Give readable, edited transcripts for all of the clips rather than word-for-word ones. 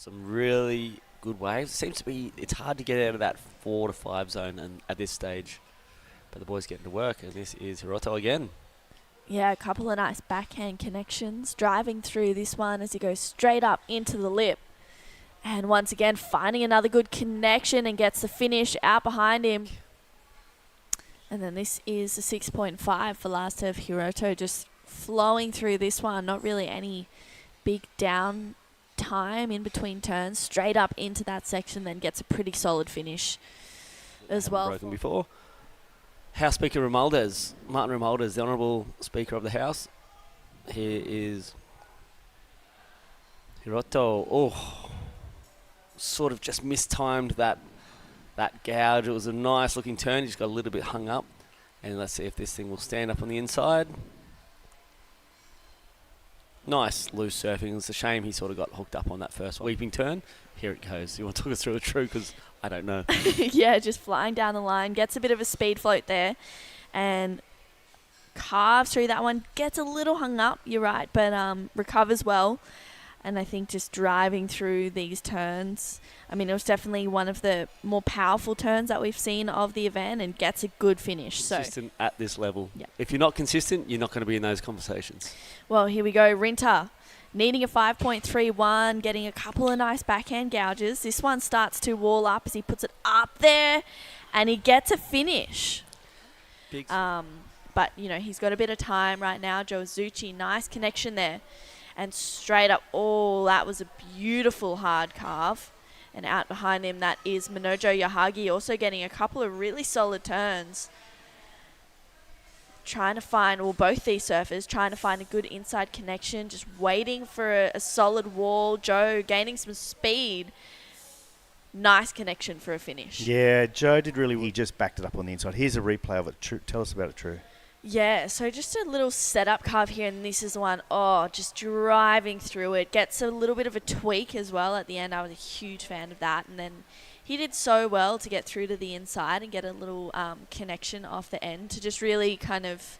Some really good waves. Seems to be, it's hard to get out of that 4 to 5 zone and at this stage. But the boys getting to work, and this is Hiroto again. Yeah, a couple of nice backhand connections. Driving through this one as he goes straight up into the lip. And once again, finding another good connection and gets the finish out behind him. And then this is a 6.5 for last of Hiroto, just flowing through this one. Not really any big down time in between turns. Straight up into that section, then gets a pretty solid finish as well. Broken before. House Speaker Romualdez, Martin Romualdez, the Honourable Speaker of the House. Here is Hiroto. Oh, sort of just mistimed that gouge. It was a nice looking turn. He just got a little bit hung up. And let's see if this thing will stand up on the inside. Nice loose surfing. It's a shame he sort of got hooked up on that first weeping turn. Here it goes. You want to talk us through it, True? Because I don't know. Yeah, just flying down the line. Gets a bit of a speed float there. And carves through that one. Gets a little hung up, you're right. But recovers well. And I think just driving through these turns, I mean, it was definitely one of the more powerful turns that we've seen of the event and gets a good finish. Consistent at this level. Yep. If you're not consistent, you're not going to be in those conversations. Well, here we go. Rinta needing a 5.31, getting a couple of nice backhand gouges. This one starts to wall up as he puts it up there and he gets a finish. Big. But, you know, he's got a bit of time right now. Joe Azuchi, nice connection there. And straight up, oh, that was a beautiful hard carve. And out behind him, that is Minojo Yahagi, also getting a couple of really solid turns. Trying to find, well, both these surfers, trying to find a good inside connection, just waiting for a solid wall. Joe gaining some speed. Nice connection for a finish. Yeah, Joe did really well. He just backed it up on the inside. Here's a replay of it. True. Tell us about it, True. Yeah, so just a little setup carve here, and this is the one, oh, just driving through it. Gets a little bit of a tweak as well at the end. I was a huge fan of that. And then he did so well to get through to the inside and get a little connection off the end to just really kind of,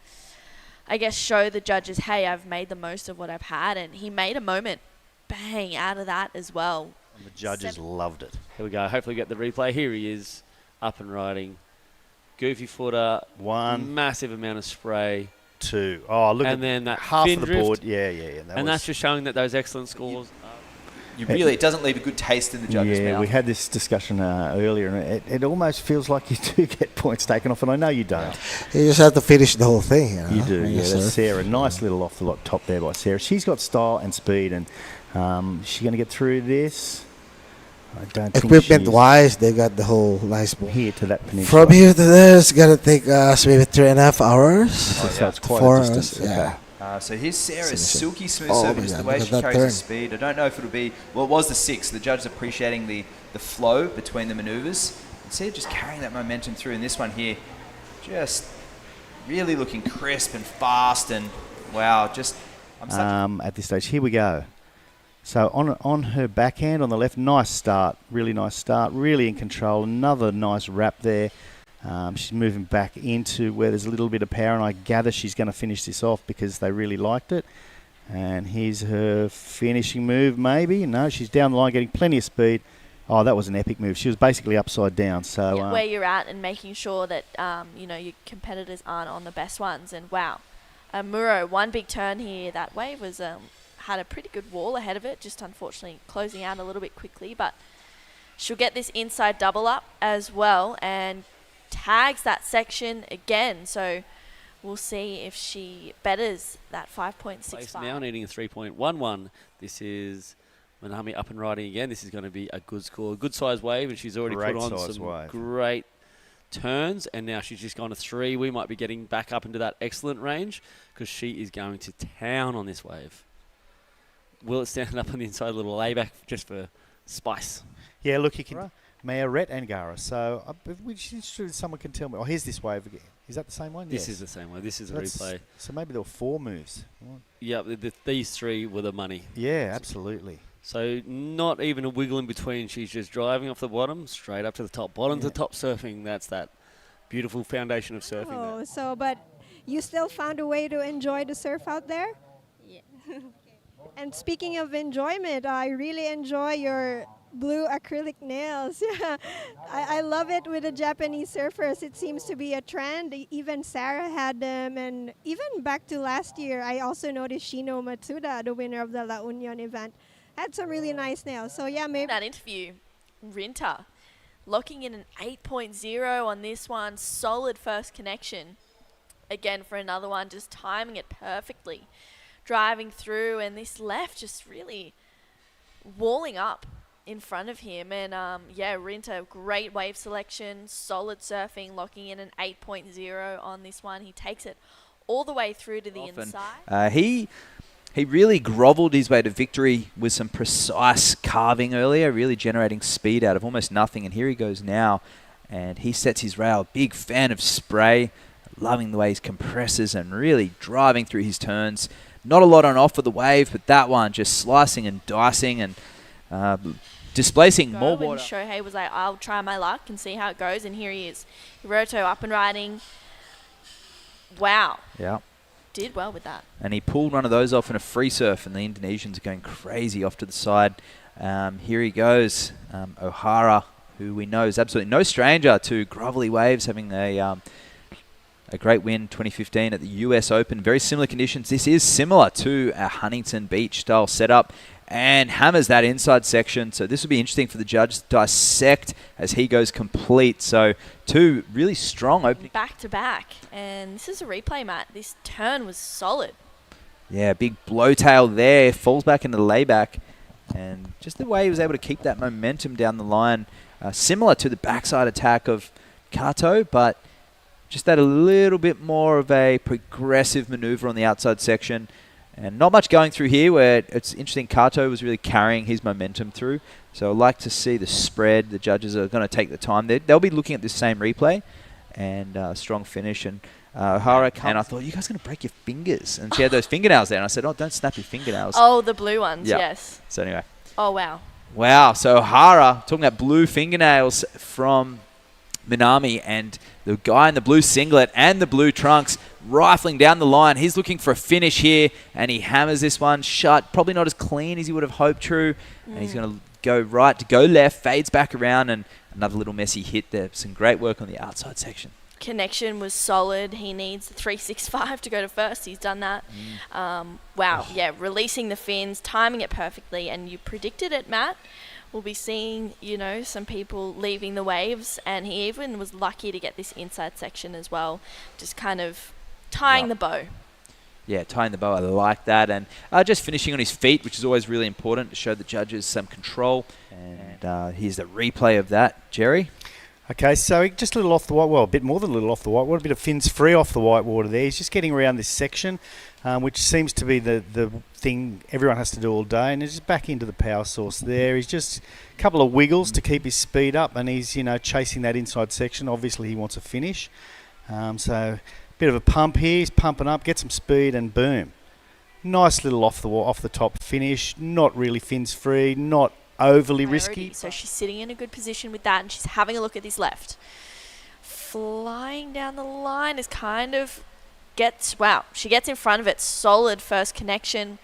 I guess, show the judges, hey, I've made the most of what I've had. And he made a moment, bang, out of that as well. And the judges loved it. Here we go. Hopefully we get the replay. Here he is, up and riding. Goofy footer, one, massive amount of spray, two. Oh, look and at then that half fin of the drift. board. Yeah. And that's just showing that those excellent scores. It doesn't leave a good taste in the judges' mouth. Yeah, we had this discussion earlier, and it almost feels like you do get points taken off, and I know you don't. You just have to finish the whole thing. You do, yeah. That's Sarah. Nice little off the top there by Sarah. She's got style and speed, and she's going to get through this. I don't think equipment-wise, they got the whole nice ball. Here to that peninsula. From here to there, it's going to take us maybe 3.5 hours. So it's quite 4 a distance. hours, yeah. Okay. So here's Sarah's silky smooth Oh, serving, just yeah, the way look she at that carries her turn. speed. I don't know if it'll be, well, it was the 6. The judges appreciating the flow between the maneuvers. And see her just carrying that momentum through. And this one here, just really looking crisp and fast. And wow, just... at this stage, here we go. So on her backhand on the left, nice start, really in control. Another nice wrap there. She's moving back into where there's a little bit of power, and I gather she's going to finish this off because they really liked it. And here's her finishing move, maybe. No, she's down the line, getting plenty of speed. Oh, that was an epic move. She was basically upside down. So yeah, where you're at and making sure that you know, your competitors aren't on the best ones. And wow, Muro, one big turn here. That wave was had a pretty good wall ahead of it, just unfortunately closing out a little bit quickly, but she'll get this inside double up as well and tags that section again. So we'll see if she betters that 5.65. Now needing a 3.11. This is Manami up and riding again. This is going to be a good score, a good size wave, and she's already put on some great turns, and now she's just gone to 3. We might be getting back up into that excellent range because she is going to town on this wave. Will it stand up on the inside, a little layback just for spice? Yeah, look, you can Mayoret and Gara. So someone can tell me. Oh, here's this wave again. Is that the same one? This is the same one. This is a replay. So maybe there were 4 moves. Yeah, these 3 were the money. Yeah, absolutely. So not even a wiggle in between. She's just driving off the bottom, straight up to the top. Bottom to top surfing. That's that beautiful foundation of surfing. Oh, there. so but you still found a way to enjoy the surf out there? Yeah. And speaking of enjoyment, I really enjoy your blue acrylic nails. Yeah, I love it with the Japanese surfers. It seems to be a trend. Even Sarah had them, and even back to last year, I also noticed Shino Matsuda, the winner of the La Union event, had some really nice nails. So yeah, maybe that interview, Rinta, locking in an 8.0 on this one. Solid first connection. Again for another one, just timing it perfectly. Driving through, and this left just really walling up in front of him. And yeah, Rinta, great wave selection, solid surfing, locking in an 8.0 on this one. He takes it all the way through to the inside. He really grovelled his way to victory with some precise carving earlier, really generating speed out of almost nothing. And here he goes now, and he sets his rail. Big fan of spray, loving the way he compresses and really driving through his turns. Not a lot on offer the wave, but that one just slicing and dicing and displacing more water. And Shohei was like, I'll try my luck and see how it goes, and here he is. Hiroto up and riding. Wow. Yeah. Did well with that. And he pulled one of those off in a free surf, and the Indonesians are going crazy off to the side. Here he goes. O'Hara, who we know is absolutely no stranger to grovelly waves, having a great win 2015 at the US Open. Very similar conditions. This is similar to a Huntington Beach style setup, and hammers that inside section. So this will be interesting for the judge to dissect as he goes complete. So two really strong opening. Back to back. And this is a replay, Matt. This turn was solid. Yeah, big blowtail there. Falls back into the layback. And just the way he was able to keep that momentum down the line. Similar to the backside attack of Kato, but just that a little bit more of a progressive maneuver on the outside section. And not much going through here, where it's interesting, Kato was really carrying his momentum through. So I'd like to see the spread. The judges are going to take the time. They'll be looking at this same replay. And strong finish. And O'Hara, and I thought, you guys are going to break your fingers. And she had those fingernails there. And I said, oh, don't snap your fingernails. Oh, the blue ones, yes. So anyway. Oh, wow. Wow. So O'Hara, talking about blue fingernails from Minami, and the guy in the blue singlet and the blue trunks rifling down the line. He's looking for a finish here, and he hammers this one shut. Probably not as clean as he would have hoped, True. And he's going to go right to go left, fades back around, and another little messy hit there. Some great work on the outside section. Connection was solid. He needs the 365 to go to first. He's done that. Wow. Yeah, releasing the fins, timing it perfectly, and you predicted it, Matt. We'll be seeing, you know, some people leaving the waves, and he even was lucky to get this inside section as well, just kind of tying the bow. Yeah, tying the bow, I like that. And just finishing on his feet, which is always really important to show the judges some control. And here's the replay of that. Jerry? Okay, so just a little off the white, well, a bit more than a little off the white water, a bit of fins free off the white water there. He's just getting around this section, which seems to be the thing everyone has to do all day, and he's just back into the power source there. He's just a couple of wiggles to keep his speed up, and he's, you know, chasing that inside section. Obviously, he wants a finish. So a bit of a pump here. He's pumping up, get some speed, and boom. Nice little off the top finish. Not really fins free, not overly risky. So she's sitting in a good position with that, and she's having a look at this left. Flying down the line is kind of she gets in front of it. Solid first connection.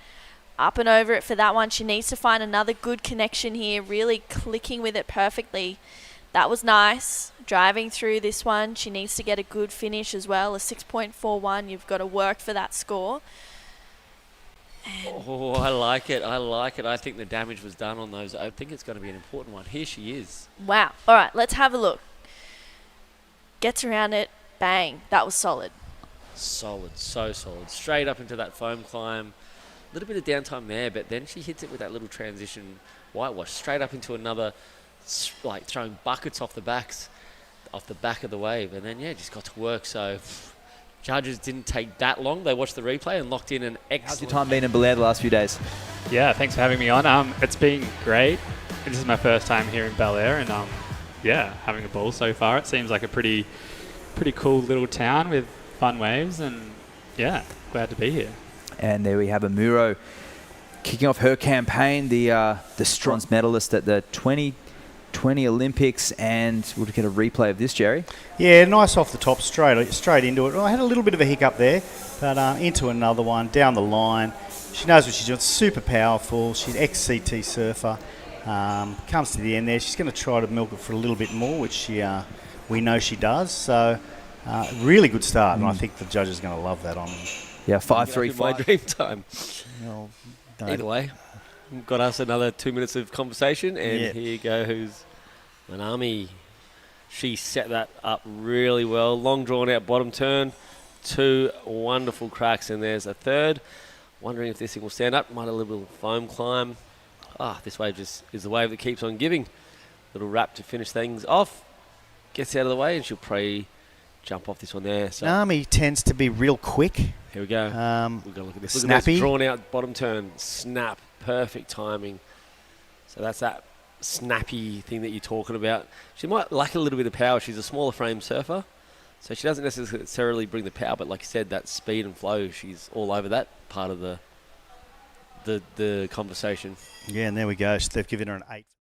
Up and over it for that one. She needs to find another good connection here, really clicking with it perfectly. That was nice. Driving through this one. She needs to get a good finish as well. A 6.41. You've got to work for that score. Oh, I like it. I think the damage was done on those. I think it's going to be an important one. Here she is. Wow. All right, let's have a look. Gets around it. Bang. That was solid. Solid. So solid. Straight up into that foam climb. A little bit of downtime there, but then she hits it with that little transition whitewash. Straight up into another, like throwing buckets off the back of the wave. And then, yeah, just got to work. So judges didn't take that long. They watched the replay and locked in an excellent... How's your time been in Baler the last few days? Yeah, thanks for having me on. It's been great. This is my first time here in Baler, and yeah, having a ball so far. It seems like a pretty cool little town with fun waves, and yeah, glad to be here. And there we have Amuro kicking off her campaign, the bronze medalist at the 2020 20 Olympics, and we'll get a replay of this, Jerry. Yeah, nice off the top, straight into it. Well, I had a little bit of a hiccup there, but into another one, down the line. She knows what she's doing, super powerful. She's ex-CT surfer. Comes to the end there. She's going to try to milk it for a little bit more, which we know she does. So, really good start, and I think the judges are going to love that on them. Yeah, 5-3. My dream time. Well, Either way, got us another 2 minutes of conversation, and Yeah. here goes Manami. She set that up really well. Long drawn out bottom turn, 2 wonderful cracks, and there's a third. Wondering if this thing will stand up. Might a little foam climb. This wave just is the wave that keeps on giving. Little wrap to finish things off. Gets out of the way, and she'll probably jump off this one there. So Manami tends to be real quick. here we go. We've got to look at this. Look at Snappy. this drawn out bottom turn. Snap. Perfect timing. So that's that snappy thing that you're talking about. She might lack a little bit of power. She's a smaller frame surfer, so she doesn't necessarily bring the power, but like you said, that speed and flow, she's all over that part of the conversation. Yeah, and there we go. They've given her an 8.